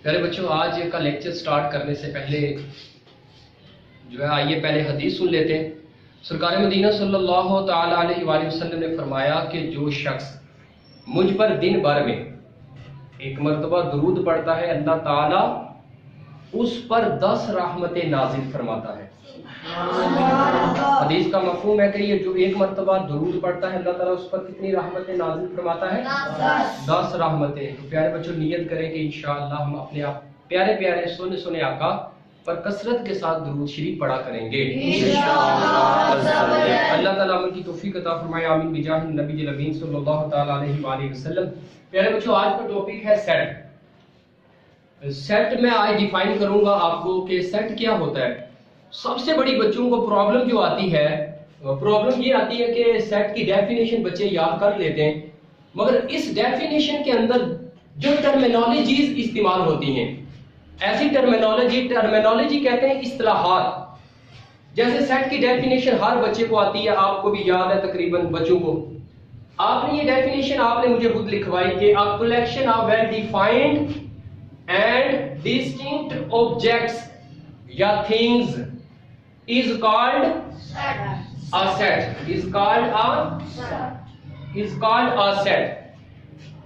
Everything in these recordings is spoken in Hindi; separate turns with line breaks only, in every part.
प्यारे बच्चों, आज का लेक्चर स्टार्ट करने से पहले जो है आइए पहले हदीस सुन लेते हैं। सरकार मदीना सल्लल्लाहु ताला अलैहि वसल्लम ने फरमाया कि जो शख्स मुझ पर दिन भर में एक मरतबा दुरूद पढ़ता है, अल्लाह ताला उस पर 10 रहमतें नाजिल फरमाता है। हदीस का मफहूम है कि ये जो एक मरतबा दुरूद पढ़ता है, अल्लाह ताला उस पर कितनी रहमतें नाजिल फरमाता है? 10 रहमतें। तो प्यारे बच्चों, नियत करें कि इंशाअल्लाह हम अपने आप प्यारे प्यारे सुने सुने आका पर कसरत के साथ दुरूद शरीफ पढ़ा करेंगे इंशाअल्लाह। अल्लाह ताला अमल की तौफीक अता फरमाए, आमीन बिजाह नबी अमीन सल्लल्लाहु ताला अलैहि वसल्लम। प्यारे बच्चों, आज का टॉपिक है सेट। सेट में आज डिफाइन करूंगा आपको कि सेट क्या होता है। सबसे बड़ी बच्चों को प्रॉब्लम जो आती है, प्रॉब्लम ये आती है कि सेट की डेफिनेशन बच्चे याद कर लेते हैं, मगर इस डेफिनेशन के अंदर जो टर्मिनोलॉजीज इस्तेमाल होती हैं, ऐसी टर्मिनोलॉजी कहते हैं इस्तिलाहात। जैसे सेट की डेफिनेशन हर बच्चे को आती है, आपको भी याद है तकरीबन बच्चों को। आपने ये डेफिनेशन आपने मुझे खुद लिखवाई कि a collection of well defined and distinct objects या things is called a set is called a set।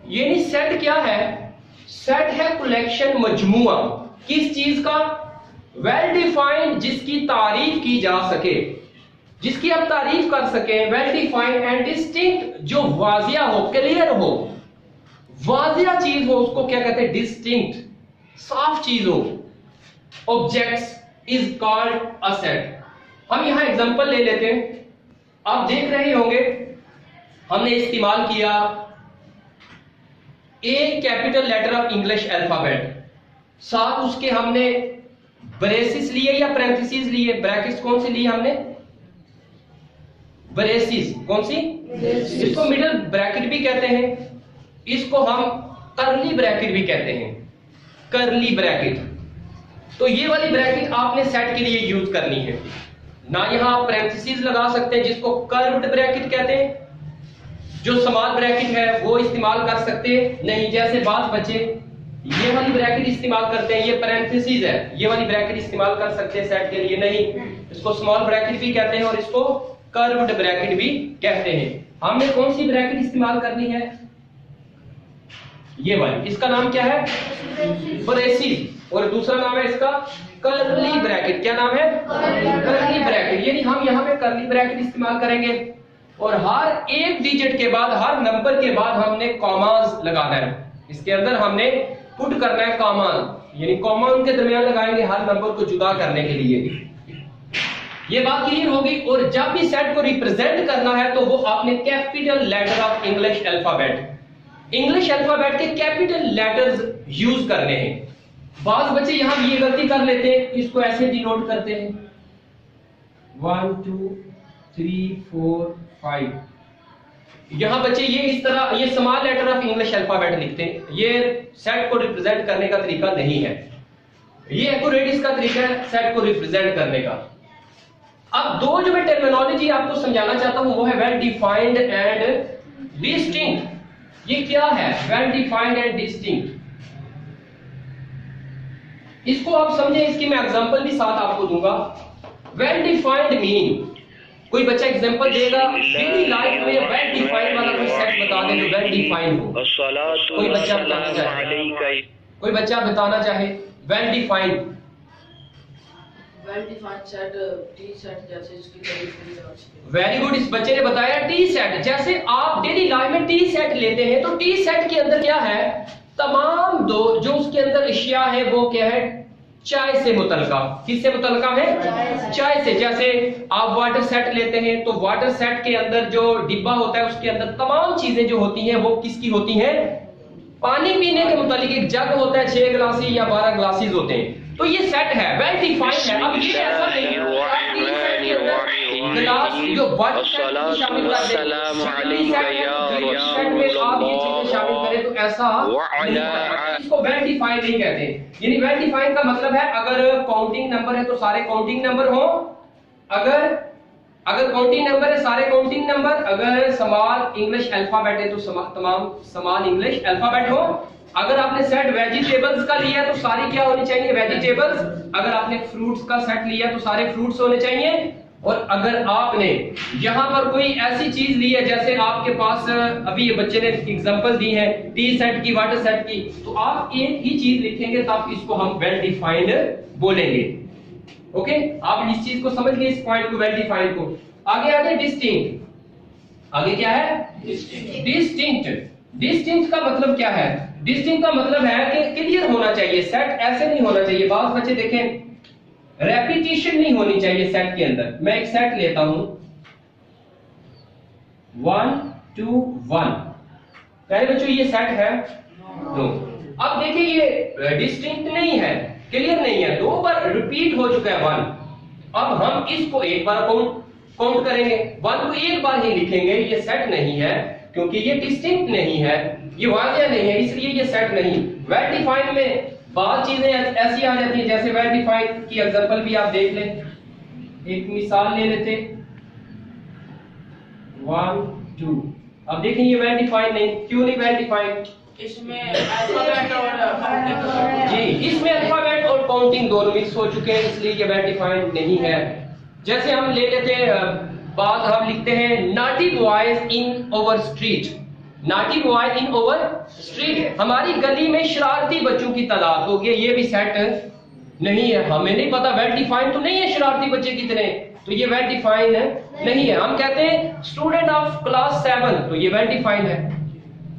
यानी सेट क्या है? सेट है कलेक्शन, मजमुआ किस चीज का? वेल डिफाइंड, जिसकी तारीफ की जा सके, जिसकी आप तारीफ कर सके। वेल डिफाइंड एंड डिस्टिंक्ट, जो वाजिया हो, क्लियर हो, वाजिया चीज हो, उसको क्या कहते हैं? डिस्टिंक्ट, साफ चीज हो। Objects is called a set. हम यहां एग्जांपल ले लेते हैं। आप देख रहे होंगे हमने इस्तेमाल किया a capital letter of English alphabet, साथ उसके हमने ब्रेसिस लिए या पैरेंथेसिस लिए? ब्रैकेट्स कौन सी लिए हमने? ब्रेसिस। कौन सी? इसको मिडिल ब्रैकेट भी कहते हैं, इसको हम कर्ली ब्रैकेट भी कहते हैं, कर्ली ब्रैकेट। तो ये वाली ब्रैकेट आपने सेट के लिए यूज करनी है ना। यहां आप पैरेंथेसिस लगा सकते हैं, जिसको कर्व्ड ब्रैकेट कहते हैं। जो स्मॉल ब्रैकेट है वो इस्तेमाल कर सकते हैं नहीं। जैसे बात बच्चे ये वाली ब्रैकेट इस्तेमाल करते हैं, ये पैरेंथेसिस है, ये वाली ब्रैकेट इस्तेमाल कर सकते हैं सेट के लिए नहीं। इसको स्मॉल ब्रैकेट भी कहते हैं और इसको कर्व्ड ब्रैकेट भी कहते हैं। हमने कौन सी ब्रैकेट इस्तेमाल करनी है? ये वाली। इसका नाम क्या है? ब्रेसिस। और दूसरा नाम है इसका कर्ली ब्रैकेट। क्या नाम है? Curly bracket. यानी हम यहाँ पे कर्ली ब्रैकेट इस्तेमाल करेंगे और हर एक डिजिट के बाद, हर नंबर के बाद हमने कॉमास लगाना है। इसके अंदर हमने पुट करना है कॉमास, यानी कॉमा उनके दरमियान लगाएंगे हर नंबर को जुदा करने के लिए। ये बात क्लियर होगी। और जब भी सेट को रिप्रेजेंट करना है तो वो आपने capital letter of English alphabet, English alphabet के कैपिटल लेटर्स यूज करने हैं। बाज बच्चे यहां ये गलती कर लेते हैं, इसको ऐसे डिनोट करते हैं 1 2 3 4 5। यहां बच्चे ये इस तरह ये small letter of English alphabet लिखते हैं। ये सेट को रिप्रेजेंट करने का तरीका नहीं है, ये एक्यूरेट इसका तरीका है सेट को रिप्रेजेंट करने का। अब दो जो मैं टर्मिनोलॉजी आपको समझाना चाहता हूं वो है वेल डिफाइंड एंड डिस्टिंक्ट। ये क्या है वेल डिफाइंड एंड डिस्टिंक्ट? इसको आप समझे, इसकी मैं एग्जांपल भी साथ आपको दूंगा। वेल डिफाइंड मीन, कोई बच्चा एग्जांपल देगा डेली लाइफ में वेल डिफाइंड वाला कोई सेट बता दे जो वेल डिफाइंड हो। कोई बच्चा बताना चाहे, कोई बच्चा बताना चाहे well defined
set, T set जैसे इसकी तारीफ।
वेरी गुड, इस बच्चे ने बताया टी सेट। जैसे आप डेली लाइफ में टी सेट लेते हैं तो टी सेट के अंदर क्या है? तमाम दो जो उसके अंदर अशिया है वो क्या है? चाय से मुतल्लिका। किससे मुतल्लिका है? चाय से। जैसे आप वाटर सेट लेते हैं तो वाटर सेट के अंदर जो डिब्बा होता है उसके अंदर तमाम चीजें जो होती हैं वो किसकी होती हैं? पानी पीने के मुतालिक एक जग होता है, 6 ग्लासेस या 12 ग्लासेस होते हैं। तो ये सेट है, वेल डिफाइंड है। अब ये ऐसा नहीं है गिलास जो वाटर शामिल कर दे, आप ये चीजें शामिल करें तो ऐसा इसको वेल डिफाइंड नहीं कहते। यानी वेल डिफाइंड का मतलब है अगर काउंटिंग नंबर है तो सारे काउंटिंग नंबर हो, अगर अगर काउंटिंग नंबर है सारे काउंटिंग नंबर, अगर स्मॉल इंग्लिश अल्फाबेट है तो तमाम स्मॉल इंग्लिश अल्फाबेट हो। अगर आपने सेट वेजिटेबल्स का लिया तो सारी क्या होनी चाहिए, वेजिटेबल्स। अगर आपने फ्रूट्स का सेट लिया तो सारे फ्रूट्स होने चाहिए। और अगर आपने यहां पर कोई ऐसी चीज ली है, जैसे आपके पास अभी ये बच्चे ने एग्जांपल दी है टी सेट की, वाटर सेट की, तो आप एक ही चीज लिखेंगे तब इसको हम वेल डिफाइंड बोलेंगे। ओके, आप इस चीज को समझ गए, इस पॉइंट को, वेल डिफाइंड को। आगे डिस्टिंक्ट। आगे क्या है, डिस्टिंक्ट। डिस्टिंक्ट का मतलब क्या है, डिस्टिंक्ट का मतलब है कि क्लियर होना चाहिए सेट, ऐसे नहीं होना चाहिए। बात बच्चे देखें, रेपिटेशन नहीं होनी चाहिए सेट के अंदर। मैं एक सेट लेता हूं 1 2 1, पहले बच्चों ये सेट है 2। अब देखिए ये डिस्टिंक्ट नहीं है, क्लियर नहीं है, 2 बार रिपीट हो चुका है 1। अब हम इसको एक बार काउंट करेंगे, 1 को एक बार ही लिखेंगे। ये सेट नहीं है क्योंकि ये डिस्टिंक्ट नहीं है, ये वाज़ेह नहीं है, इसलिए ये सेट नहीं। वेल डिफाइंड में बहुत चीजें ऐसी आ जाती हैं, जैसे वेल डिफाइंड की एग्जांपल भी आप देख लें। एक मिसाल ले लेते 1 2। अब देखें ये वेल डिफाइंड नहीं, क्यों नहीं वेल डिफाइंड,
इसमें अल्फाबेट और काउंटिंग
जी इसमें अल्फाबेट और काउंटिंग दोनों मिक्स हो चुके हैं, इसलिए ये वेल डिफाइंड नहीं है। जैसे हम ले लेते हैं बात, हम लिखते हैं naughty boys in over street. Naughty boy in over street, हमारी गली में शरारती बच्चों की तादाद होगी। ये भी सेट नहीं है, हमें नहीं पता, वेल डिफाइंड तो नहीं है शरारती बच्चे कितने, तो ये वेल डिफाइंड नहीं है। हम कहते हैं स्टूडेंट ऑफ क्लास 7, तो ये वेल डिफाइंड है।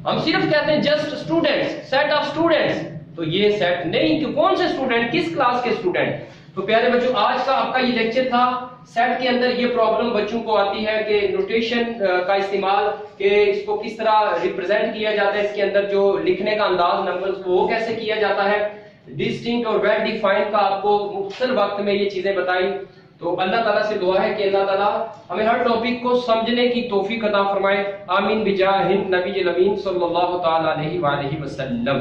हम सिर्फ कहते हैं just students, set of students, तो ये सेट नहीं, कि कौन से स्टूडेंट, किस क्लास के स्टूडेंट। तो प्यारे बच्चों, आज का आपका ये लेक्चर था। सेट के अंदर ये प्रॉब्लम बच्चों को आती है कि नोटेशन का इस्तेमाल, कि इसको किस तरह रिप्रेजेंट किया जाता है, इसके अंदर जो लिखने का अंदाज नंबर्स वो कैसे किया जाता है। डिस्टिंक्ट और वेल डिफाइंड का आपको मुख्तसर वक्त में ये चीजें बताई। तो अल्लाह ताला से दुआ है कि अल्लाह ताला हमें हर टॉपिक को समझने की तौफीक अता फरमाए। आमीन बिजाह हिंद नबी अमीन सल्लल्लाहु तआला अलैहि वसल्लम।